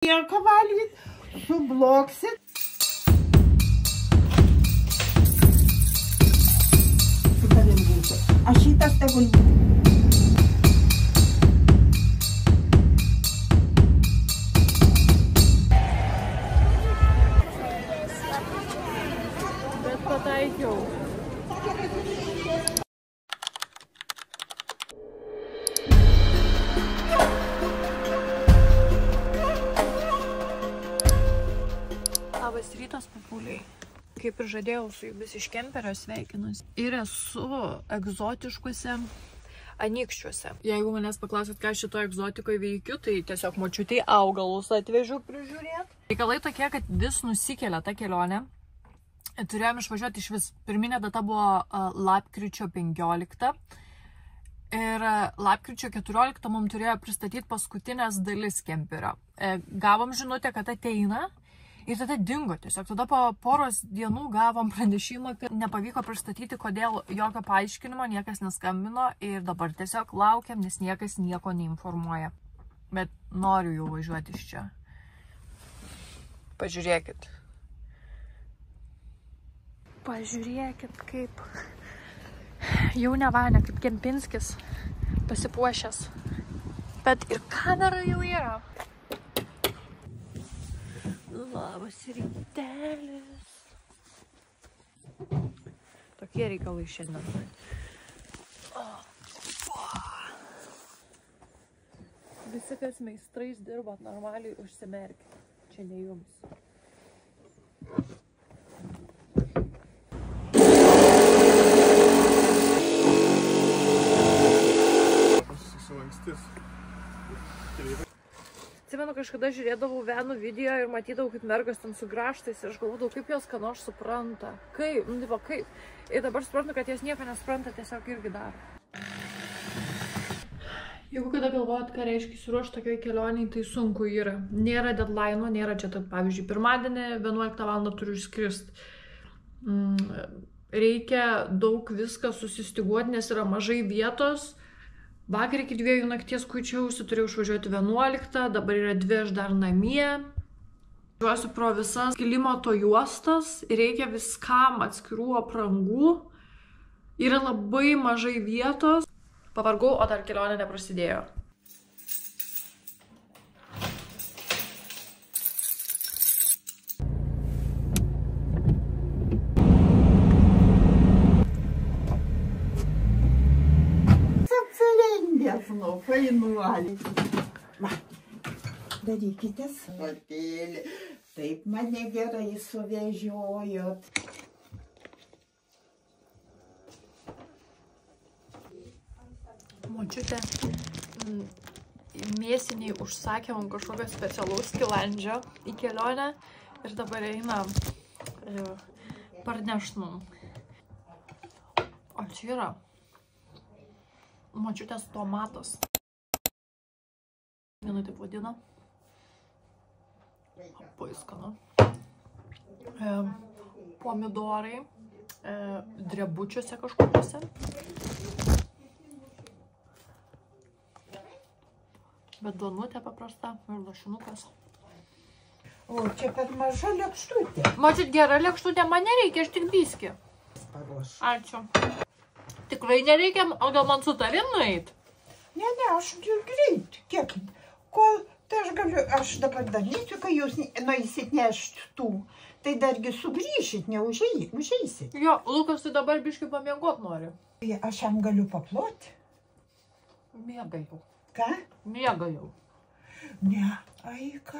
Nieko valgyt, subloksit. Su tavim būsiu. Aš šitas tegul būsiu. Bet pataikiau. Labas rytas, papuliai. Kaip ir žadėjau, su jumis iš kemperio sveikinuosi. Ir esu egzotiškuose Anykščiuose. Jeigu manęs paklausit, ką šito egzotikoje veikiu, tai tiesiog močiutei augalus atvežiu prižiūrėti. Reikalai tokie, kad vis nusikelia ta kelionė. Turėjom išvažiuoti iš vis. Pirminė data buvo lapkričio 15. Ir lapkričio 14 mums turėjo pristatyti paskutinės dalis kemperio. Gavom žinutę, kad ateina. Ir tada dingo tiesiog. Tada po poros dienų gavom pranešimą, kad nepavyko pristatyti, kodėl jokio paaiškinimo, niekas neskambino. Ir dabar tiesiog laukiam, nes niekas nieko neinformuoja. Bet noriu jau važiuoti iš čia. Pažiūrėkit. Pažiūrėkit, kaip jau ne Vania, kaip Kempinskis pasipuošęs. Bet ir kamera jau yra. Labas rytelis. Tokie reikalai šiandien. Visi, kas meistrais dirbat normaliai, užsimerkit. Čia ne jums. Atsimenu, kažkada žiūrėdavau Venų video ir matydavau, kaip mergos ten su grąžtais ir aš galvodavau, kaip jos ką nors supranta. Kaip? Nu, tipo, kaip? Ir dabar suprantu, kad jos nieko nespranta, tiesiog irgi daro. Jeigu kada galvojat, ką reiškia suruošti tokioj kelioniai, tai sunku yra. Nėra deadline'o, nėra čia, pavyzdžiui, pirmadienį 11 val. Turiu išskrist. Reikia daug viską susistiguoti, nes yra mažai vietos. Vakar iki 2 nakties kuičiausi, turėjau išvažiuoti 11, dabar yra 2, aš dar namie. Žiūrėsiu pro visas klimato juostas ir reikia viskam atskirų aprangų. Yra labai mažai vietos. Pavargau, o dar kelionė neprasidėjo. Nežinau, fainuolį. Va, darykitės vartėlį. Taip mane gerai suvežiojot. Močiutė mėsiniai užsakė man kažkokio specialaus skilandžio į kelionę ir dabar eina parnešt mum. O čia yra močiutės tomatas. Vienai taip vadina. Paiskanu. Pomidorai. Drebučiuose kažkokiuose. Bet duonutė paprasta ir lašinukas. O, čia per maža lėkštutė. Mačiut, gera lėkštutė, man nereikia, aš tik biskį. Paruoš. Ačiū. Tikrai nereikia, o gal man su tavim nueit? Ne, aš greit. Kiek? Kol, tai aš dabar darysiu, kai jūs nueisit nešt tų. Tai dargi sugrįšit, neužeisit. Jo, Lukas tai dabar biškai pamiegot nori. Aš jam galiu paploti. Miega jau. Ką? Miega jau. Ne, aik.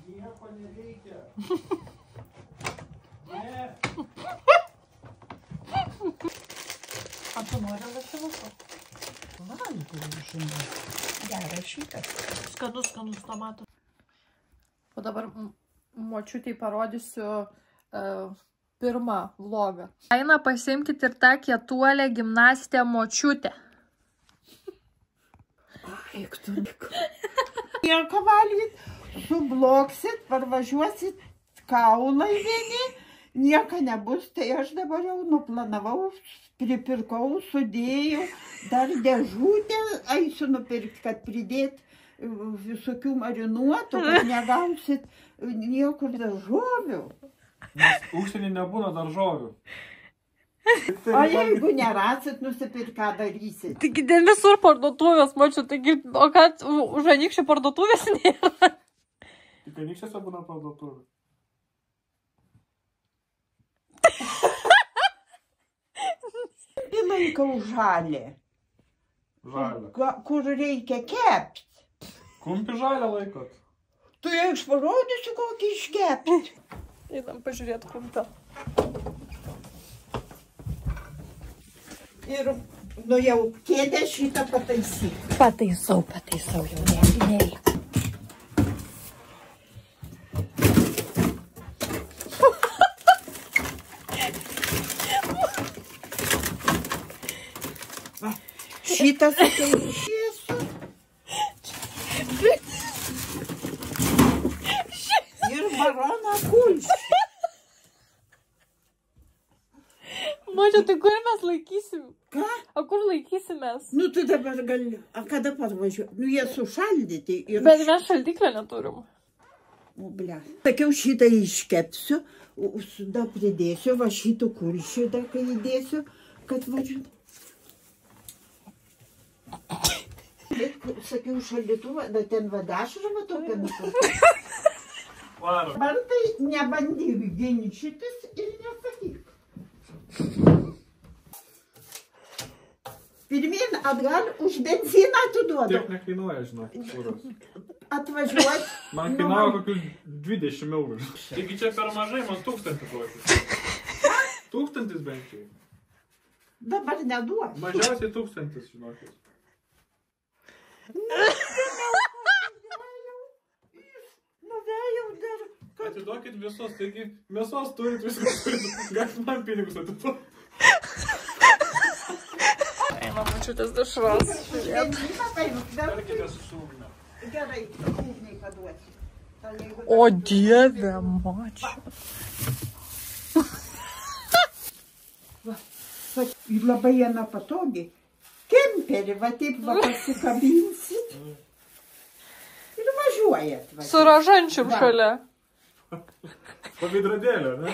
Nieko nereikia. Ne. A tu nori lašinuko? Valgau, žinau. Geras šitas. Skanus tomatas. O dabar močiutei parodysiu pirmą vlogą. Eina pasiimkit ir tą kietuolę gimnastę močiutę. Eik tu. Nieko valgyt, subloksit, parvažiuosit kaulai vieni, nieko nebus, tai aš dabar jau nuplanavau, pripirkau, sudėjau, dar dėžutę eisiu nupirkti, kad pridėt visokių marinuotų, kad negausit niekur daržovių. Nes užsienį nebūna daržovių. O jeigu nerasit, nusipirk, ką darysit? Taigi dėl visur parduotuvės, mačiau, taigi, o kad už Anykščių parduotuvės nėra? Tik Anykščiuose būna parduotuvė. Laikau žalį. Žalę. Kur reikia kepti. Kumpį žalę laikot? Tu jau aš parodysiu, kokį iškepti. Einam pažiūrėti kumpę. Ir, nu jau kėdę šitą pataisyk. Pataisau jau, nereikia. Šitas išėsiu. Ir baroną kulšį. Mačiau, tai kur mes laikysim? Ką? O kur laikysimės? Nu, tu dabar gali. O kada parvažiuoju? Nu, jie sušaldyti. Ir... Bet mes šaldiklio neturim. O, ble. Sakiau, šitą iškepsiu, dar pridėsiu, va šitų kulšių dar kai įdėsiu, kad važiuoju. Sakiau, šaldytuvą, bet ten vadašrava tokia nupirkta. Dabar tai nebandyk ginčytis ir nesakyk. Pirmyn atgal už benziną atiduodu. Tiek nekainuoja, žinok, kuras. Atvažiuot. Man kainavo kokius 20 eurų. Taigi čia per mažai, man 1000 duoti. 1000 bent jau. Dabar neduodu. Mažiausiai 1000, žinokit. Nuvėjau dar. Atiduokit visos, taigi mėsos turit viskas turit. Galit man pinigus atiduoti. Eina mačiutės dešros. Benziną paimk, dar. Perkite su ugne. Gerai, ugniai paduoti. O dieve, mačiu. Ir labai jame patogi. Kemperį, va taip va pasikabinsit. Ir važiuojat. Va. Su rožančium šalia. Po veidrodėlio, ne?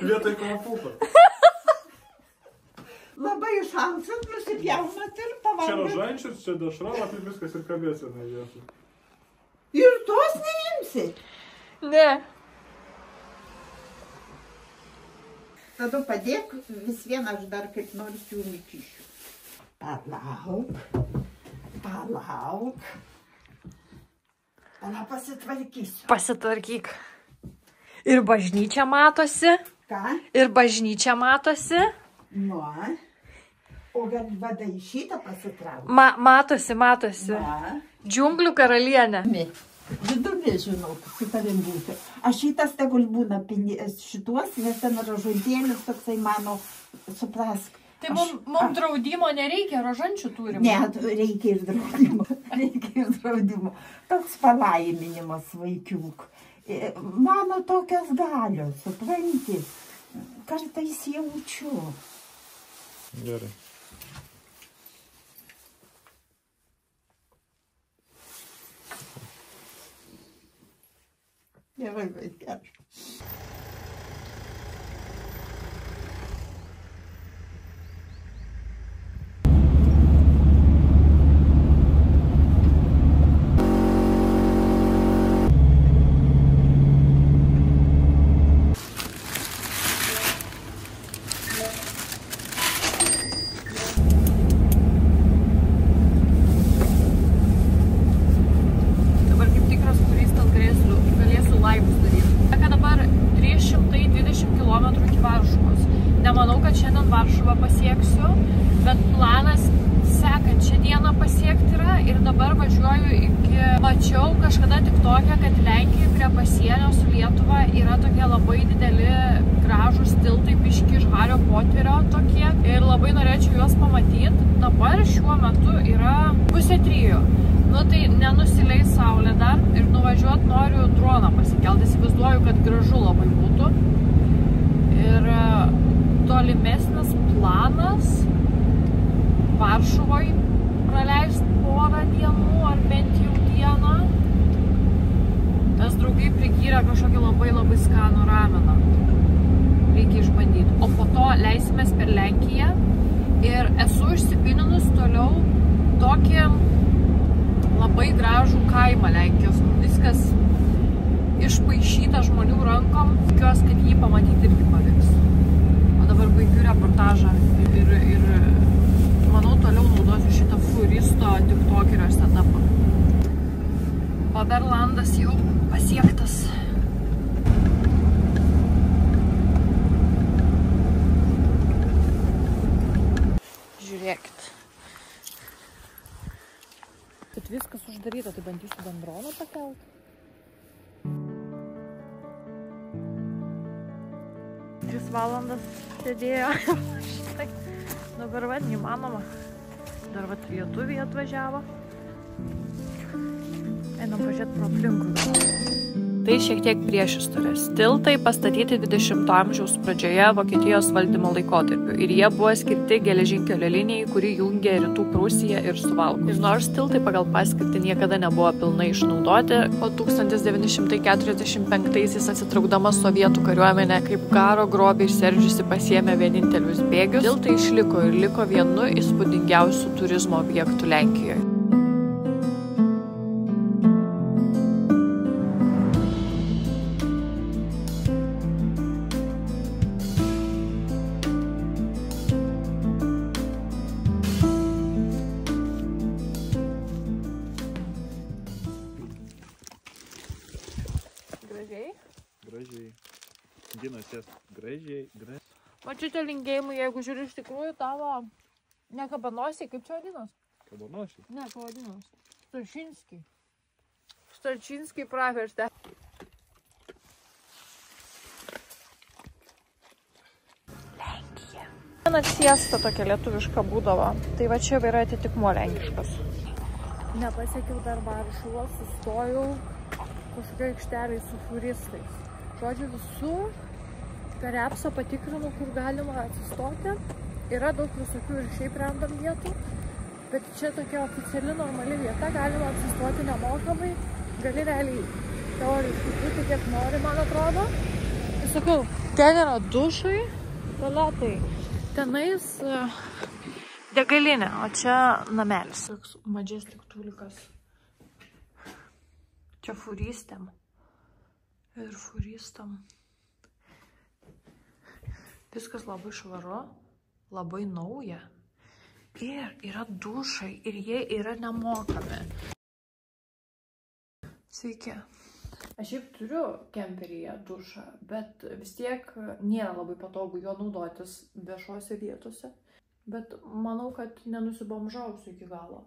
Vietoj kvapuko. Labai šansat, nusipjaunat ir Čia pavalgot. rožančius, čia dešrava, tai viskas ir kabės vienai vietoj. Ir tos neimsit. Ne. Tada padėk, vis vieną aš dar kaip nors jų įkišiu. Palauk. Palauk, pasitvarkysiu. Pasitvarkyk. Ir bažnyčia matosi. Ką? Ir bažnyčia matosi. Nu. O gal vadai šitą pasitraukti? Matosi. Na. Džiunglių karalienė. Vidurė, žinau, su tavim būti. Aš šitas tegul būna šituos, nes ten ražuntėlis toksai mano, suprask. Tai mums draudimo nereikia, rožančių turim. Ne, reikia ir draudimo. Reikia ir draudimo. Toks palaiminimas vaikiuk. Mano tokios galios, supranti. Kartais jaučiu. Gerai. Gerai, vaikeli. Nemanau, kad šiandien Varšuvą pasieksiu, bet planas sekančią dieną pasiekti yra ir dabar važiuoju iki... Mačiau kažkada tik tokia, kad Lenkijoje prie pasienio su Lietuva yra tokie labai dideli gražūs tiltai, biški iš Hario Poterio tokie ir labai norėčiau juos pamatyti. Dabar šiuo metu yra 2:30. Nu tai nenusileis saulė dar ir nuvažiuot noriu droną pasikelti. Įsivaizduoju, kad gražu labai būtų. Ir tolimesnis planas Varšuvoje praleisti porą dienų, ar bent jau dieną. Nes draugai prigyrė kažkokį labai skanų rameną. Reikia išbandyti. O po to leisimės per Lenkiją ir esu išsipininus toliau tokį labai gražų kaimą Lenkijos. Viskas išpaišyta žmonių rankom. Tikiuosi, kad jį pamatyti irgi pavyks. O dabar baigiu reportažą ir manau toliau naudosiu šitą furisto tiktokerio setupą. Oberlandas jau pasiektas. Žiūrėkit. Kad viskas uždaryta, tai bandysiu bendroną pakelt. Tris valandas sėdėjo. Šitai. Dabar va, neįmanoma. Dar va, lietuviai atvažiavo. Einam pažiūrėti pro aplinkui. Tai šiek tiek priešistorės. Tiltai pastatyti 20 amžiaus pradžioje Vokietijos valdymo laikotarpiu ir jie buvo skirti geležinkelio linijai, kuri jungė Rytų Prūsiją ir Suvalkus. Ir nors tiltai pagal paskirtį niekada nebuvo pilnai išnaudoti, o 1945-aisiais atsitraukdama sovietų kariuomenė kaip karo grobį išsiardžiusi pasiėmė vienintelius bėgius, tiltai išliko ir liko vienu įspūdingiausių turizmo objektų Lenkijoje. Gražiai. Dinas jas gražiai. Mačiute linkėjimų, jeigu žiūri iš tikrųjų tavo, ne kabanosiai, kaip čia vadinos? Kabanosiai? Ne, pavadinos. Starčinskiai. Starčinskiai pravertė. Lenkija. Viena siesta tokia lietuviška būdavo. Tai va čia yra atitikmuo lenkiškas. Nepasiekiau dar Varšuvos, sustojau kažkokia aikštelėj su furistais. Žodžiu, visur per appsą patikrinu, kur galima atsistoti. Yra daug visokių ir šiaip random vietų, bet čia tokia oficiali normali vieta, galima atsistoti nemokamai. Gali realiai teoriškai būti kiek nori, man atrodo. Ir sakau, ten yra dušai, tualetai. Tenais degalinė, o čia namelis. Toks Majestic tulikas. Čia furistėm. Ir furistam. Viskas labai švaru, labai nauja. Ir yra dušai, ir jie yra nemokami. Sveiki. Aš šiaip turiu kemperyje dušą, bet vis tiek nėra labai patogu jo naudotis viešose vietose. Bet manau, kad nenusibomžausiu iki galo.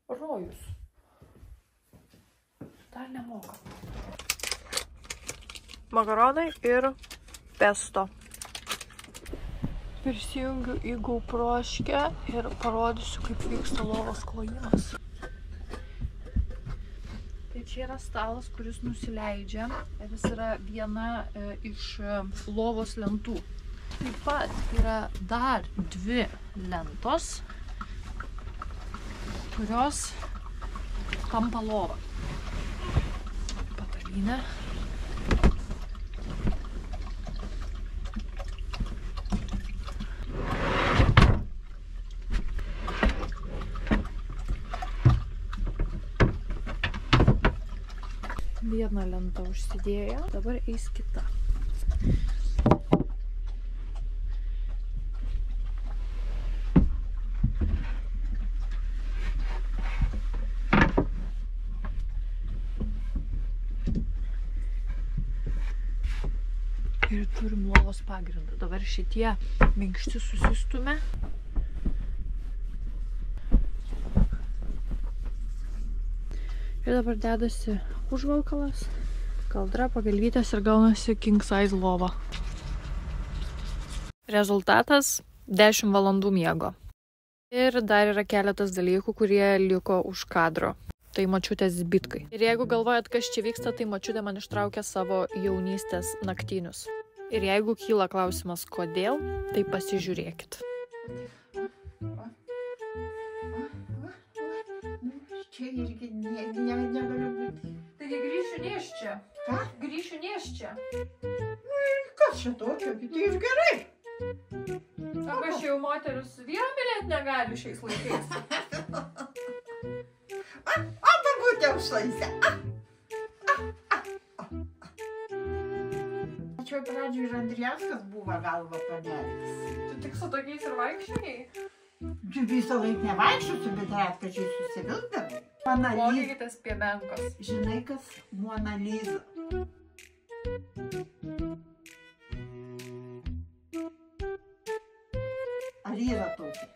Rojus. Dar nemokam. Makaronai ir pesto. Prisijungiu į GoProškę ir parodysiu, kaip vyksta lovos klojimas. Tai čia yra stalas, kuris nusileidžia. Ir jis yra viena iš lovos lentų. Taip pat yra dar 2 lentos, kurios tampa lovą. Patalynė. Viena lenta užsidėjo, dabar eis kita. Ir turim lovos pagrindą. Dabar šitie minkšti susistumė. Ir dabar dedasi užvalkalas, kaldra, pagalvytės ir gaunasi king size lova. Rezultatas 10 valandų miego. Ir dar yra keletas dalykų, kurie liko už kadro. Tai močiutės zbitkai. Ir jeigu galvojat, kas čia vyksta, tai močiutė man ištraukė savo jaunystės naktinius. Ir jeigu kyla klausimas, kodėl, tai pasižiūrėkit. čia irgi negaliu būti. Taigi grįšiu nėščia. Ką? Grįšiu nėščia. Kas čia tokio? Tai ir gerai. Arba aš jau moteris vyrą mylėt negali šiais laikais. Pabūtė užlaisę. Čia pradžiui ir Andrijauskas buvo galva panelis. Tu tik su tokiais ir vaikščiai? Čia visą laiką nevaikščiosiu, bet retkačiai susivilkdavau. Mona Lisa. Mokykitės piemenkos. Žinai, kas Mona Lisa? Ar yra tokia?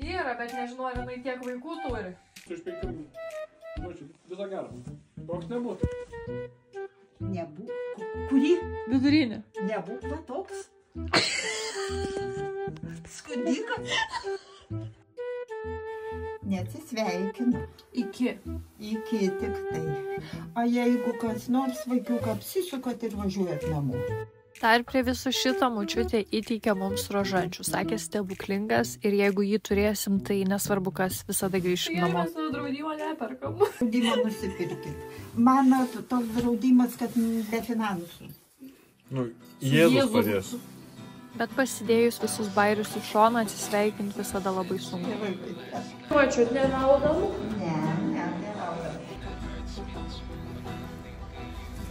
Yra, bet nežinau, ar jinai tiek vaikų turi. Iš 5 minučių. Visą gerą. Toks nebūtų. Nebūk. Kurį? Vidurinė. Nebūk va toks. Skundikas. Neatsisveikinu. Iki. Iki tik tai. O jeigu kas nors vaikiuką apsisukat ir važiuojat namo. Dar prie viso šito močiutė įteikė mums rožančių. Sakė stebuklingas ir jeigu jį turėsim, tai nesvarbu kas, visada grįšim namo. Mes su draudimo neperkam. Draudimą nusipirkit. Mano toks draudimas, kad be finansų. Nu, Jėzus padės. Bet pasidėjus visus bairius į šoną, atsisveikinti visada labai sunku. Močiut, neraudam? Ne, neraudam.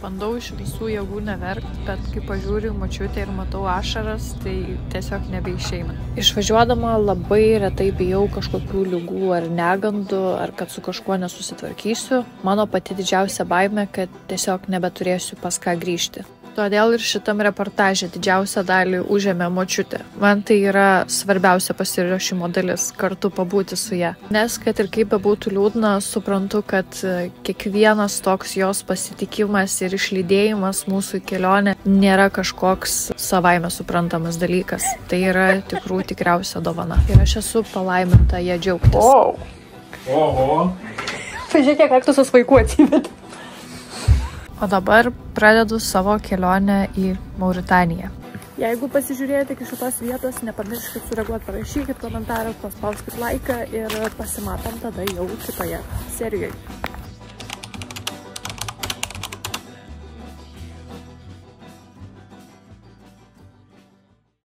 Bandau iš visų jėgų neverkti, bet kai pažiūriu močiutę ir matau ašaras, tai tiesiog nebeišeina. Išvažiuodama labai retai bijau kažkokių ligų ar negandų, ar kad su kažkuo nesusitvarkysiu. Mano pati didžiausia baimė, kad tiesiog nebeturėsiu pas ką grįžti. Todėl ir šitam reportaže didžiausią dalį užėmė močiutė. Man tai yra svarbiausia pasiruošimo dalis - kartu pabūti su ja. Nes kad ir kaip bebūtų liūdna, suprantu, kad kiekvienas toks jos pasitikimas ir išlydėjimas mūsų į kelionę nėra kažkoks savaime suprantamas dalykas. Tai yra tikriausia dovana. Ir aš esu palaiminta ją džiaugtis. Wow. Oho. Pažiūrėk, kiek kaktusas vaikų atsivedė. O dabar pradedu savo kelionę į Mauritaniją. Jeigu pasižiūrėjote iki šitos vietos, nepamirškit sureaguoti, parašykit komentarą, paspauskit laiką ir pasimatom tada jau kitoje serijoje.